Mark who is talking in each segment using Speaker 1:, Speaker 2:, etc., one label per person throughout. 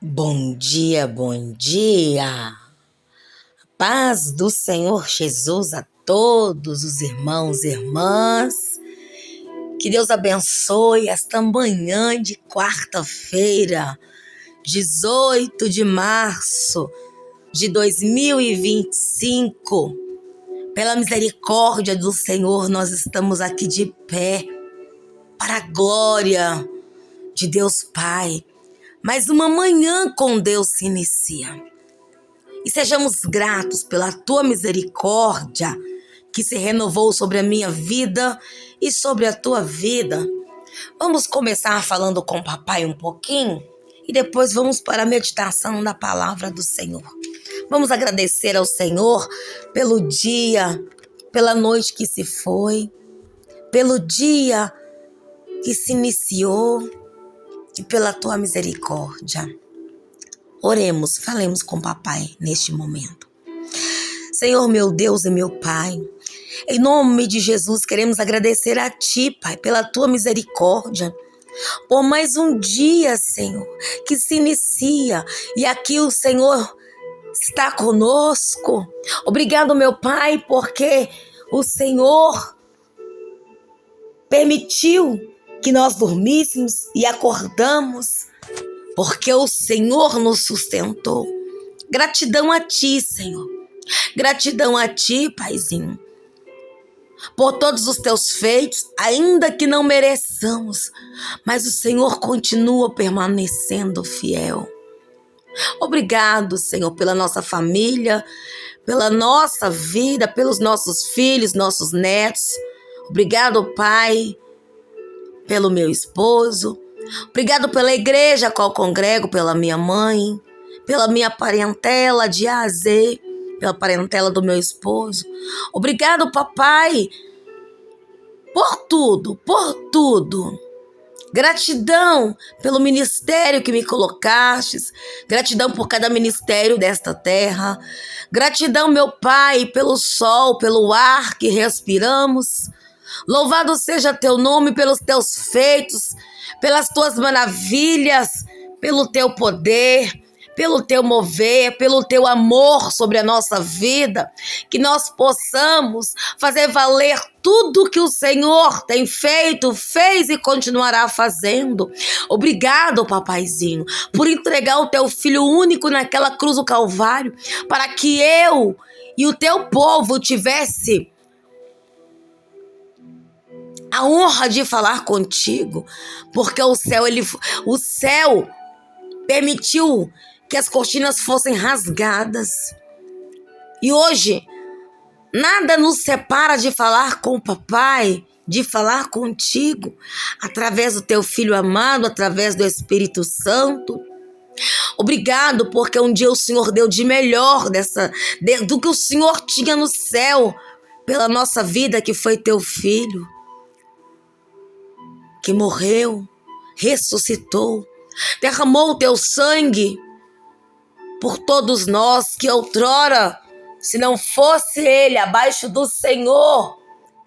Speaker 1: Bom dia, bom dia. Paz do Senhor Jesus a todos os irmãos e irmãs. Que Deus abençoe esta manhã de quarta-feira, 18 de março de 2025. Pela misericórdia do Senhor, nós estamos aqui de pé para a glória de Deus Pai. Mais uma manhã com Deus se inicia. E sejamos gratos pela tua misericórdia que se renovou sobre a minha vida e sobre a tua vida. Vamos começar falando com o papai um pouquinho e depois vamos para a meditação da palavra do Senhor. Vamos agradecer ao Senhor pelo dia, pela noite que se foi, pelo dia que se iniciou e pela tua misericórdia. Oremos, falemos com o papai neste momento. Senhor, meu Deus e meu Pai, em nome de Jesus queremos agradecer a Ti, Pai, pela Tua misericórdia, por mais um dia, Senhor, que se inicia e aqui o Senhor está conosco. Obrigado, meu Pai, porque o Senhor permitiu que nós dormíssemos e acordamos, porque o Senhor nos sustentou. Gratidão a Ti, Senhor. Gratidão a Ti, Paizinho, por todos os Teus feitos, ainda que não mereçamos, mas o Senhor continua permanecendo fiel. Obrigado, Senhor, pela nossa família, pela nossa vida, pelos nossos filhos, nossos netos. Obrigado, Pai, pelo meu esposo. Obrigado pela igreja a qual congrego, pela minha mãe, pela minha parentela de A a Z, pela parentela do meu esposo. Obrigado, papai, por tudo, por tudo. Gratidão pelo ministério que me colocastes. Gratidão por cada ministério desta terra. Gratidão, meu Pai, pelo sol, pelo ar que respiramos. Louvado seja teu nome pelos teus feitos, pelas tuas maravilhas, pelo teu poder, pelo teu mover, pelo teu amor sobre a nossa vida, que nós possamos fazer valer tudo que o Senhor tem feito, fez e continuará fazendo. Obrigado, papaizinho, por entregar o teu filho único naquela cruz do Calvário, para que eu e o teu povo tivesse a honra de falar contigo, porque o céu permitiu que as cortinas fossem rasgadas. E hoje, nada nos separa de falar com o papai, de falar contigo, através do teu filho amado, através do Espírito Santo. Obrigado, porque um dia o Senhor deu de melhor do que o Senhor tinha no céu, pela nossa vida, que foi teu filho, que morreu, ressuscitou, derramou o teu sangue por todos nós, que outrora, se não fosse Ele abaixo do Senhor,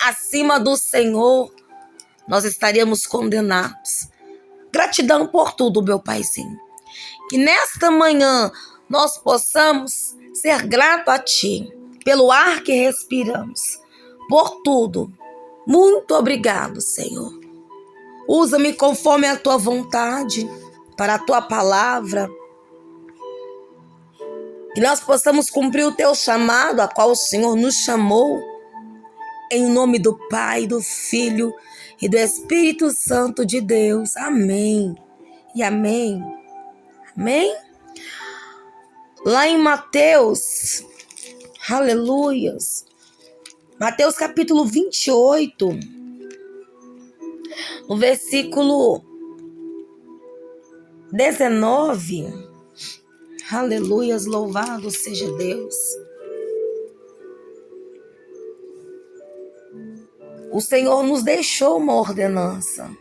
Speaker 1: acima do Senhor, nós estaríamos condenados. Gratidão por tudo, meu Paizinho. Que nesta manhã nós possamos ser gratos a Ti, pelo ar que respiramos, por tudo. Muito obrigado, Senhor. Usa-me conforme a Tua vontade, para a Tua palavra. Que nós possamos cumprir o Teu chamado, a qual o Senhor nos chamou. Em nome do Pai, do Filho e do Espírito Santo de Deus. Amém. E amém. Amém? Lá em Mateus, aleluias. Mateus capítulo 28. No versículo 19, aleluias, louvado seja Deus. O Senhor nos deixou uma ordenança.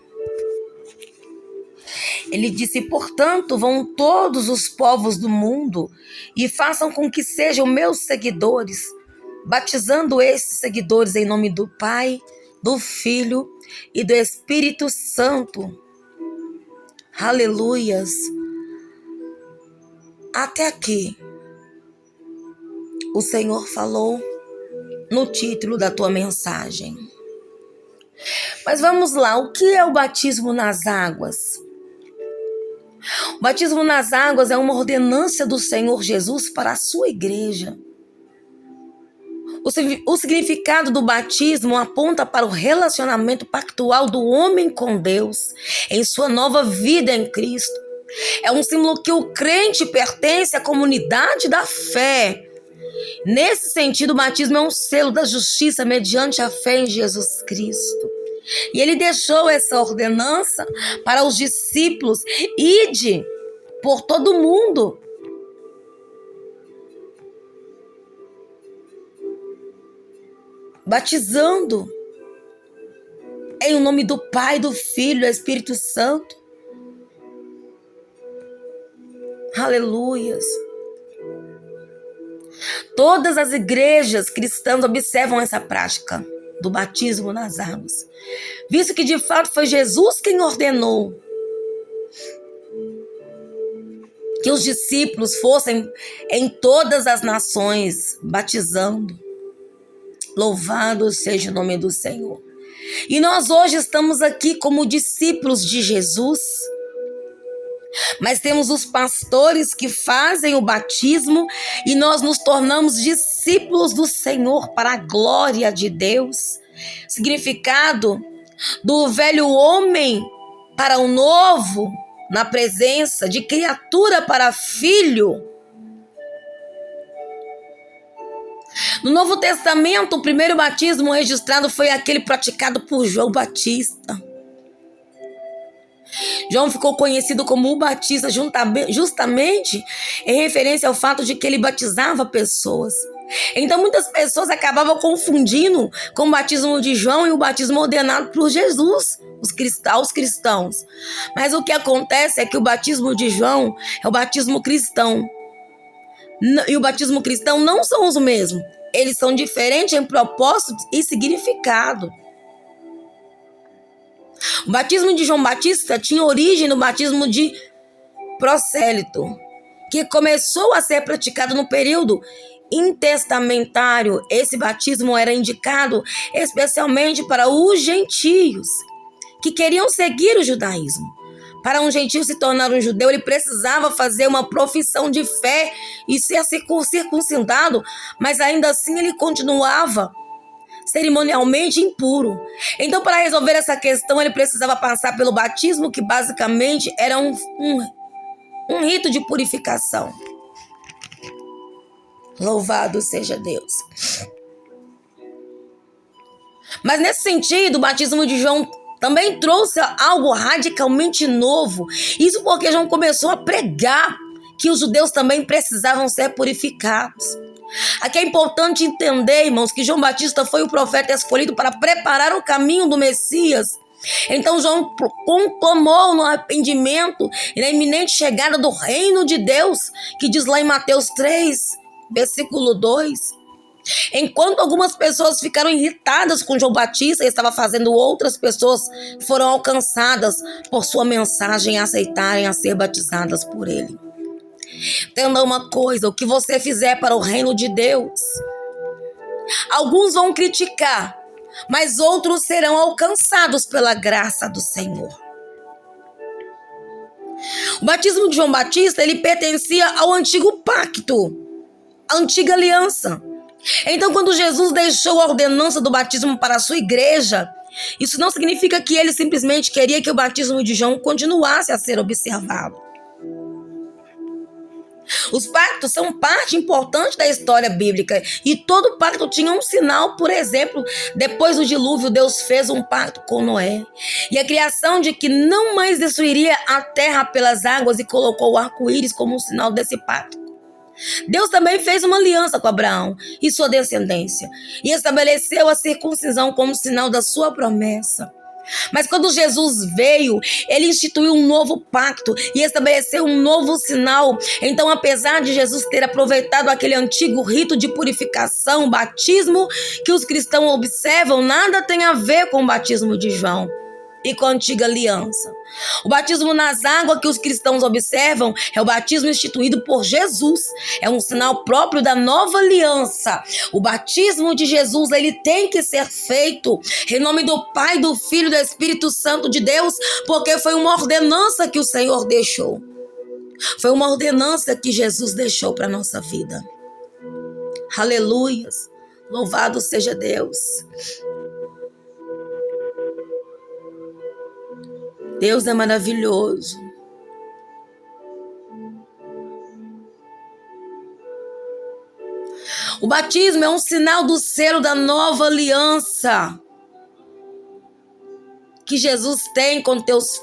Speaker 1: Ele disse: portanto, vão todos os povos do mundo e façam com que sejam meus seguidores, batizando esses seguidores em nome do Pai, do Filho e do Espírito Santo. Aleluias. Até aqui, o Senhor falou no título da tua mensagem. Mas vamos lá, o que é o batismo nas águas? O batismo nas águas é uma ordenança do Senhor Jesus para a sua igreja. O significado do batismo aponta para o relacionamento pactual do homem com Deus em sua nova vida em Cristo. É um símbolo que o crente pertence à comunidade da fé. Nesse sentido, o batismo é um selo da justiça mediante a fé em Jesus Cristo. E ele deixou essa ordenança para os discípulos: ide por todo o mundo. Batizando em nome do Pai, do Filho e do Espírito Santo. Aleluias. Todas as igrejas cristãs observam essa prática do batismo nas águas, visto que de fato foi Jesus quem ordenou que os discípulos fossem em todas as nações batizando. Louvado seja o nome do Senhor. E nós hoje estamos aqui como discípulos de Jesus, mas temos os pastores que fazem o batismo e nós nos tornamos discípulos do Senhor para a glória de Deus. Significado do velho homem para o novo, na presença de criatura para filho. No Novo Testamento, o primeiro batismo registrado foi aquele praticado por João Batista. João ficou conhecido como o Batista justamente em referência ao fato de que ele batizava pessoas. Então muitas pessoas acabavam confundindo com o batismo de João e o batismo ordenado por Jesus, aos cristãos. Mas o que acontece é que o batismo de João é o batismo cristão. E o batismo cristão não são os mesmos. Eles são diferentes em propósito e significado. O batismo de João Batista tinha origem no batismo de prosélito, que começou a ser praticado no período intertestamentário. Esse batismo era indicado especialmente para os gentios que queriam seguir o judaísmo. Para um gentio se tornar um judeu, ele precisava fazer uma profissão de fé e ser circuncidado, mas ainda assim ele continuava cerimonialmente impuro. Então, para resolver essa questão, ele precisava passar pelo batismo, que basicamente era um rito de purificação. Louvado seja Deus. Mas nesse sentido, o batismo de João também trouxe algo radicalmente novo. Isso porque João começou a pregar que os judeus também precisavam ser purificados. Aqui é importante entender, irmãos, que João Batista foi o profeta escolhido para preparar o caminho do Messias. Então João conclamou no arrependimento e na iminente chegada do reino de Deus, que diz lá em Mateus 3, versículo 2. Enquanto algumas pessoas ficaram irritadas com João Batista, ele estava fazendo outras pessoas que foram alcançadas por sua mensagem aceitarem a ser batizadas por ele. Entenda uma coisa: o que você fizer para o reino de Deus, alguns vão criticar, mas outros serão alcançados pela graça do Senhor. O batismo de João Batista, ele pertencia ao antigo pacto, à antiga aliança. Então, quando Jesus deixou a ordenança do batismo para a sua igreja, isso não significa que ele simplesmente queria que o batismo de João continuasse a ser observado. Os pactos são parte importante da história bíblica e todo pacto tinha um sinal. Por exemplo, depois do dilúvio, Deus fez um pacto com Noé e a criação de que não mais destruiria a terra pelas águas e colocou o arco-íris como um sinal desse pacto. Deus também fez uma aliança com Abraão e sua descendência e estabeleceu a circuncisão como sinal da sua promessa. Mas quando Jesus veio, ele instituiu um novo pacto e estabeleceu um novo sinal. Então, apesar de Jesus ter aproveitado aquele antigo rito de purificação, o batismo que os cristãos observam, nada tem a ver com o batismo de João. e com a antiga aliança. O batismo nas águas que os cristãos observam é o batismo instituído por Jesus. É um sinal próprio da nova aliança. O batismo de Jesus, ele tem que ser feito em nome do Pai, do Filho e do Espírito Santo de Deus, porque foi uma ordenança que o Senhor deixou. Foi uma ordenança que Jesus deixou para a nossa vida. Aleluias. Louvado seja Deus. Deus é maravilhoso. O batismo é um sinal do selo da nova aliança que Jesus tem com teus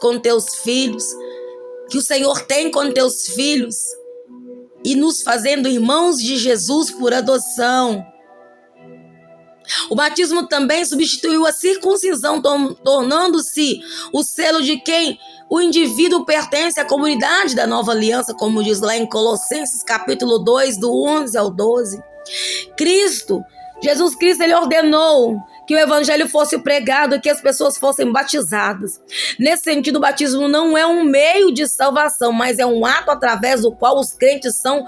Speaker 1: filhos, que o Senhor tem com teus filhos, e nos fazendo irmãos de Jesus por adoção. O batismo também substituiu a circuncisão, tornando-se o selo de quem o indivíduo pertence à comunidade da nova aliança, como diz lá em Colossenses capítulo 2, do 11 ao 12. Jesus Cristo, ele ordenou que o evangelho fosse pregado e que as pessoas fossem batizadas. Nesse sentido, o batismo não é um meio de salvação, mas é um ato através do qual os crentes são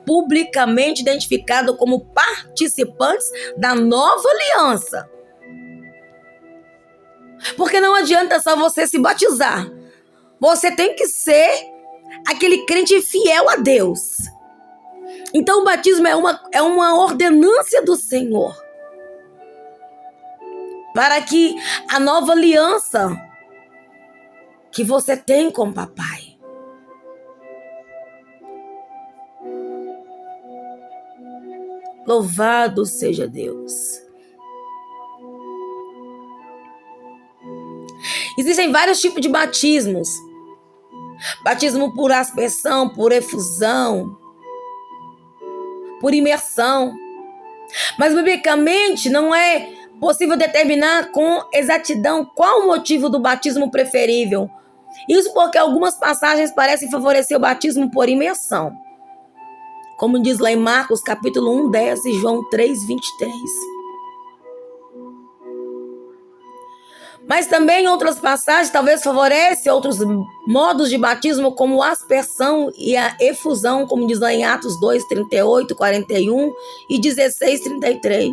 Speaker 1: publicamente identificados como participantes da nova aliança. Porque não adianta só você se batizar. Você tem que ser aquele crente fiel a Deus. Então o batismo é uma ordenância do Senhor para que a nova aliança que você tem com o papai, louvado seja Deus. Existem vários tipos de batismos. Batismo por aspersão, por efusão, por imersão. Mas biblicamente não é possível determinar com exatidão qual o motivo do batismo preferível. Isso porque algumas passagens parecem favorecer o batismo por imersão, como diz lá em Marcos capítulo 1, 10 e João 3, 23. Mas também outras passagens talvez favorecem outros modos de batismo, como a aspersão e a efusão, como diz lá em Atos 2, 38, 41 e 16, 33.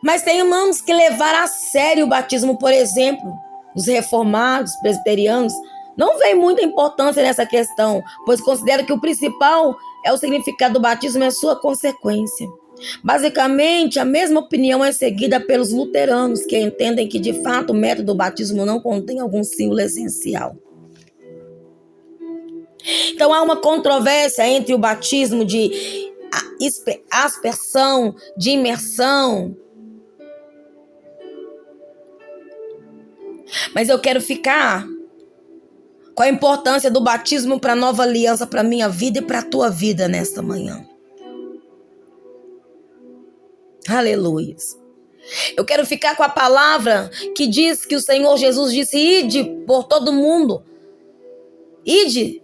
Speaker 1: Mas temos que levar a sério o batismo, por exemplo. Os reformados, presbiterianos, não veem muita importância nessa questão, pois consideram que o principal é o significado do batismo e a sua consequência. Basicamente, a mesma opinião é seguida pelos luteranos, que entendem que, de fato, o método do batismo não contém algum símbolo essencial. Então, há uma controvérsia entre o batismo de aspersão, de imersão. Mas eu quero ficar com a importância do batismo para a nova aliança, para a minha vida e para a tua vida nesta manhã. Aleluia. Eu quero ficar com a palavra que diz que o Senhor Jesus disse: ide por todo mundo. Ide.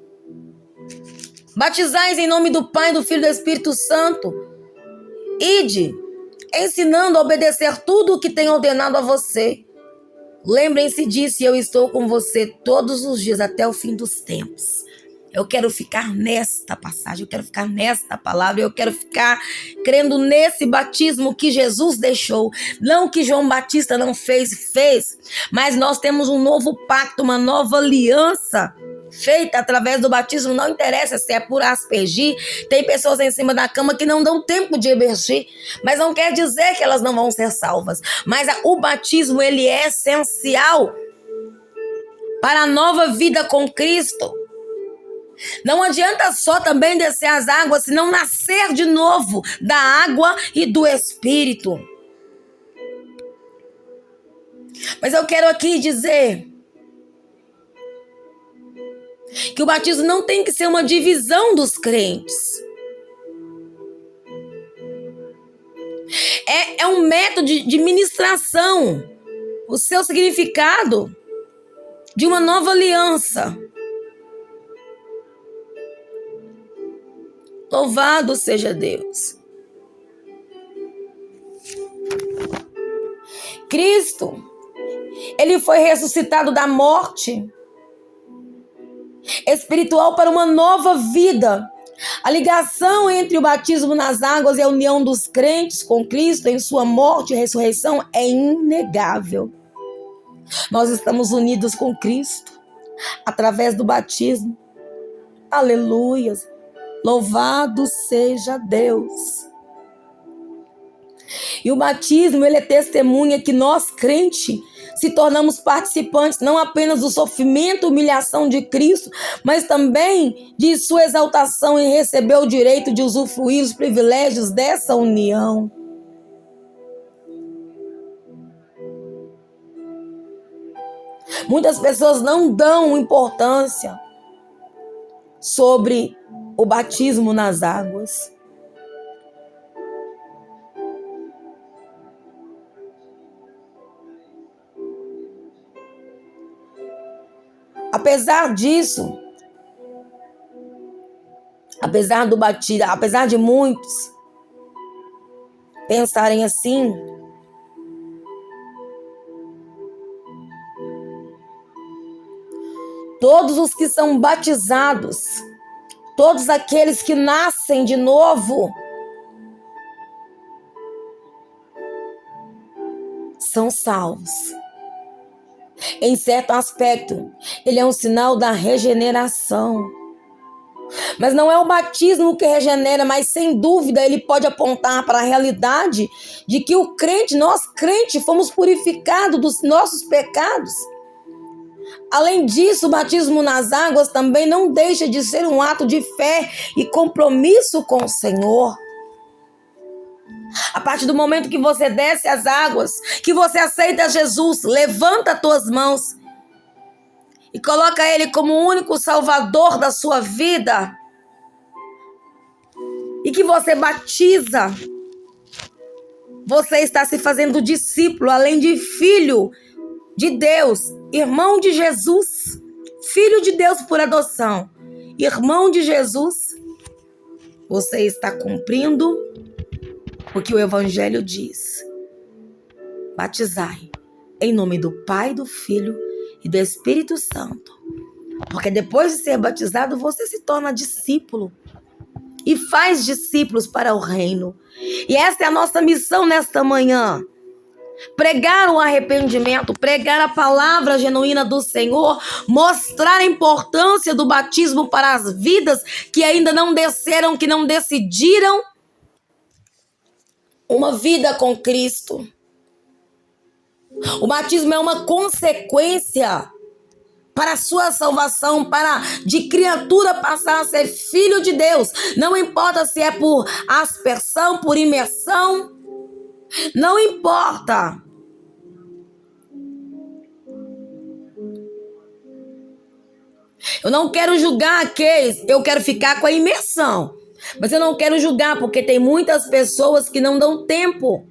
Speaker 1: Batizais em nome do Pai, do Filho e do Espírito Santo. Ide, ensinando a obedecer tudo o que tem ordenado a você. Lembrem-se disso, e eu estou com você todos os dias até o fim dos tempos. Eu quero ficar nesta passagem, eu quero ficar nesta palavra, eu quero ficar crendo nesse batismo que Jesus deixou. Não que João Batista não fez, mas nós temos um novo pacto, uma nova aliança feita através do batismo. Não interessa se é por aspergir. Tem pessoas em cima da cama que não dão tempo de emergir, mas não quer dizer que elas não vão ser salvas. Mas o batismo, ele é essencial para a nova vida com Cristo. Não adianta só também descer as águas, senão nascer de novo da água e do Espírito. Mas eu quero aqui dizer que o batismo não tem que ser uma divisão dos crentes. É um método de ministração, o seu significado de uma nova aliança. Louvado seja Deus. Cristo, ele foi ressuscitado da morte espiritual para uma nova vida. A ligação entre o batismo nas águas e a união dos crentes com Cristo em sua morte e ressurreição é inegável. Nós estamos unidos com Cristo através do batismo. Aleluia! Louvado seja Deus! E o batismo, ele é testemunha que nós, crentes, se tornamos participantes não apenas do sofrimento e humilhação de Cristo, mas também de sua exaltação e receber o direito de usufruir os privilégios dessa união. Muitas pessoas não dão importância sobre o batismo nas águas. Apesar disso, apesar de muitos pensarem assim, todos os que são batizados, todos aqueles que nascem de novo, são salvos. Em certo aspecto, ele é um sinal da regeneração. Mas não é o batismo que regenera, mas sem dúvida ele pode apontar para a realidade de que o crente, nós crentes, fomos purificados dos nossos pecados. Além disso, o batismo nas águas também não deixa de ser um ato de fé e compromisso com o Senhor. A partir do momento que você desce as águas, que você aceita Jesus, levanta as tuas mãos e coloca Ele como o único salvador da sua vida, e que você batiza, você está se fazendo discípulo, além de filho de Deus, irmão de Jesus, filho de Deus por adoção, irmão de Jesus. Você está cumprindo o que o Evangelho diz: batizai em nome do Pai, do Filho e do Espírito Santo. Porque depois de ser batizado, você se torna discípulo e faz discípulos para o reino. E essa é a nossa missão nesta manhã: pregar o arrependimento, pregar a palavra genuína do Senhor, mostrar a importância do batismo para as vidas que ainda não desceram, que não decidiram uma vida com Cristo. O batismo é uma consequência para a sua salvação, para de criatura passar a ser filho de Deus. Não importa se é por aspersão, por imersão, não importa. Eu não quero julgar aqueles, eu quero ficar com a imersão. Mas eu não quero julgar, porque tem muitas pessoas que não dão tempo.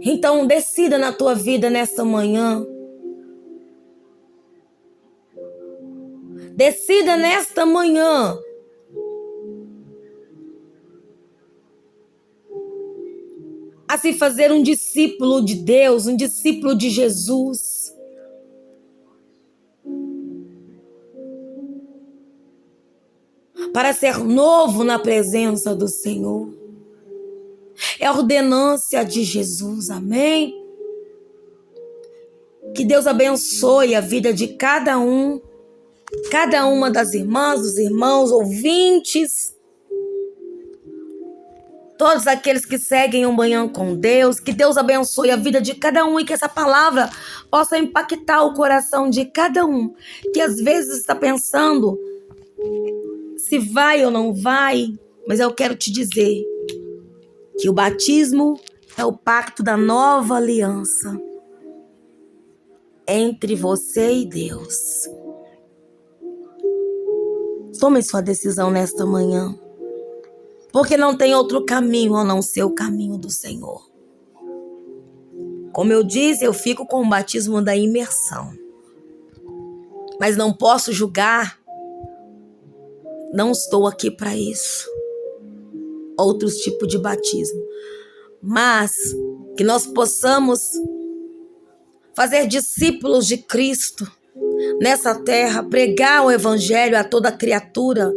Speaker 1: Então, decida na tua vida nesta manhã. Decida nesta manhã a se fazer um discípulo de Deus, um discípulo de Jesus. Para ser novo na presença do Senhor. É a ordenância de Jesus, amém? Que Deus abençoe a vida de cada uma das irmãs, dos irmãos, ouvintes, todos aqueles que seguem um Manhã com Deus. Que Deus abençoe a vida de cada um e que essa palavra possa impactar o coração de cada um, que às vezes está pensando se vai ou não vai, mas eu quero te dizer que o batismo é o pacto da nova aliança entre você e Deus. Tome sua decisão nesta manhã, porque não tem outro caminho a não ser o caminho do Senhor. Como eu disse, eu fico com o batismo da imersão, mas não posso julgar. Não estou aqui para isso. outros tipos de batismo, mas que nós possamos fazer discípulos de Cristo nessa terra, pregar o evangelho a toda criatura,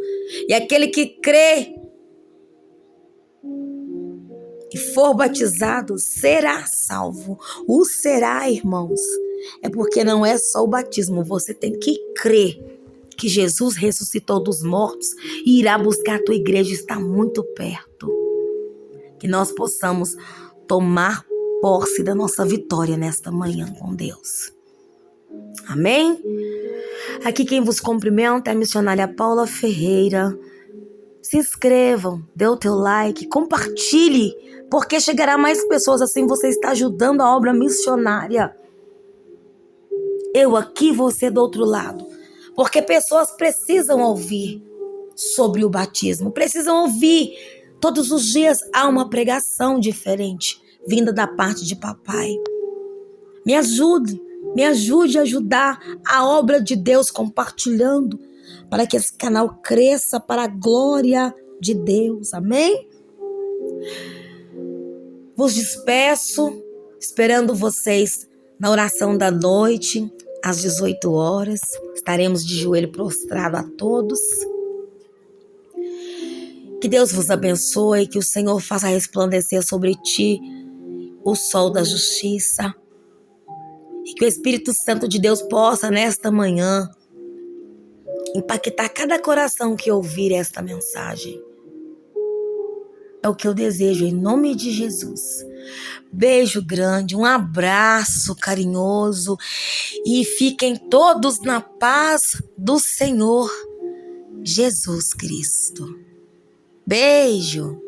Speaker 1: e aquele que crê e for batizado será salvo. O será, irmãos, é porque não é só o batismo, você tem que crer que Jesus ressuscitou dos mortos e irá buscar a tua igreja, está muito perto. Que nós possamos tomar posse da nossa vitória nesta manhã com Deus. Amém? Aqui quem vos cumprimenta é a missionária Paula Ferreira. Se inscrevam, dê o teu like, compartilhe, porque chegará mais pessoas, assim você está ajudando a obra missionária. Eu aqui, você do outro lado. Porque pessoas precisam ouvir sobre o batismo, precisam ouvir. Todos os dias há uma pregação diferente, vinda da parte de papai. Me ajude a ajudar a obra de Deus compartilhando, para que esse canal cresça para a glória de Deus. Amém? Vos despeço, esperando vocês na oração da noite, às 18 horas. Estaremos de joelho prostrado a todos. Que Deus vos abençoe, que o Senhor faça resplandecer sobre ti o sol da justiça. E que o Espírito Santo de Deus possa, nesta manhã, impactar cada coração que ouvir esta mensagem. É o que eu desejo, em nome de Jesus. Beijo grande, um abraço carinhoso e fiquem todos na paz do Senhor Jesus Cristo. Beijo!